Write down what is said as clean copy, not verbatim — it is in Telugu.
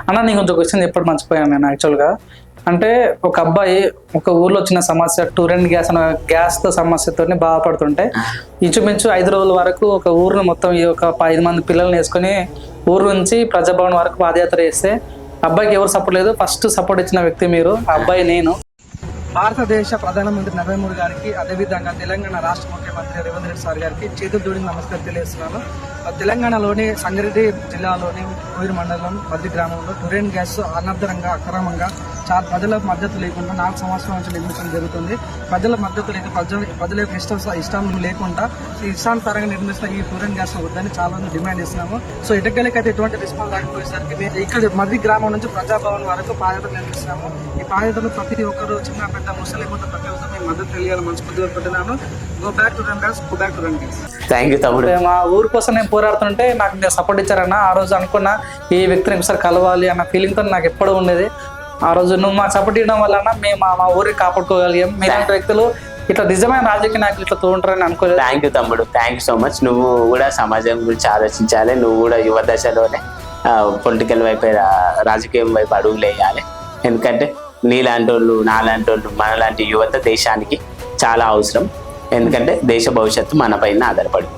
అన్న నేను కొంచెం క్వశ్చన్ ఎప్పుడు మర్చిపోయాను నేను యాక్చువల్గా. అంటే ఒక అబ్బాయి ఒక ఊర్లో వచ్చిన సమస్య టూరెంట్ గ్యాస్తో సమస్యతో బాధపడుతుంటే ఇంచుమించు 5 రోజుల వరకు ఒక ఊరిని మొత్తం ఈ ఒక 5 మంది పిల్లల్ని వేసుకొని ఊరు నుంచి ప్రజాభవన్ వరకు పాదయాత్ర చేస్తే అబ్బాయికి ఎవరు సపోర్ట్ లేదు, ఫస్ట్ సపోర్ట్ ఇచ్చిన వ్యక్తి మీరు, ఆ అబ్బాయి నేను. భారతదేశ ప్రధానమంత్రి నరేంద్ర మోడీ గారికి, అదేవిధంగా తెలంగాణ రాష్ట్ర ముఖ్యమంత్రి రేవంత్ రెడ్డి సార్ గారికి చేతులు జోడి నమస్కారం తెలియజేస్తున్నాను. తెలంగాణలోని సంగారెడ్డి జిల్లాలోని కోయిర్ మండలం మధ్య గ్రామంలో టూరెంట్ గ్యాస్ అనర్థరంగా అక్రమంగా చాలా ప్రజల మద్దతు లేకుండా 4 సంవత్సరాల నుంచి నిర్మించడం జరుగుతుంది. ప్రజల మద్దతు లేక ప్రజల యొక్క ఇష్టం లేకుండా ఇష్టానుసారంగా నిర్మిస్తున్న ఈ టూరెంట్ గ్యాస్ వద్దని చాలా మంది డిమాండ్ చేస్తున్నాము. సో ఎటకెళ్ళకైతే ఎటువంటి రెస్పాన్స్ రాకపోయేసరికి ఇక్కడ మధ్య గ్రామం నుంచి ప్రజాభవన్ వరకు పాదయాత్ర నిర్మిస్తున్నాము. ఈ పాదయాత్రలో ప్రతి ఒక్కరు చిన్న పెద్ద ముసలి ప్రతి ఒక్కరు మేము మద్దతు తెలియాలని మనస్ఫూర్తిగా పెట్టున్నాను. Go back to run gas, go back to run gas. Thank you తమ్ముడు. మా ఊరు కోసం నేను పోరాడుతుంటే నాకు మీరు సపోర్ట్ ఇచ్చారన్న. ఆ రోజు అనుకున్నా ఈ వ్యక్తిని ఒకసారి కలవాలి అన్న ఫీలింగ్తో నాకు ఎప్పుడూ ఉండేది. ఆ రోజు నువ్వు మాకు సపోర్ట్ ఇవ్వడం వల్ల మేము మా ఊరికి కాపాడుకోగలిగాం. మీలాంటి వ్యక్తులు ఇట్లా నిజమైన రాజకీయ నాయకులు ఇట్లా ఉంటారని అనుకోలేదు. థ్యాంక్ యూ తమ్ముడు, థ్యాంక్ యూ సో మచ్. నువ్వు కూడా సమాజం గురించి ఆలోచించాలి, నువ్వు కూడా యువ దశలోనే పొలిటికల్ వైపు రాజకీయం వైపు అడుగులు వేయాలి. ఎందుకంటే నీలాంటి వాళ్ళు నాలాంటి వాళ్ళు మనలాంటి యువత దేశానికి చాలా అవసరం. ఎందుకంటే దేశ భవిష్యత్తు మన పైన ఆధారపడి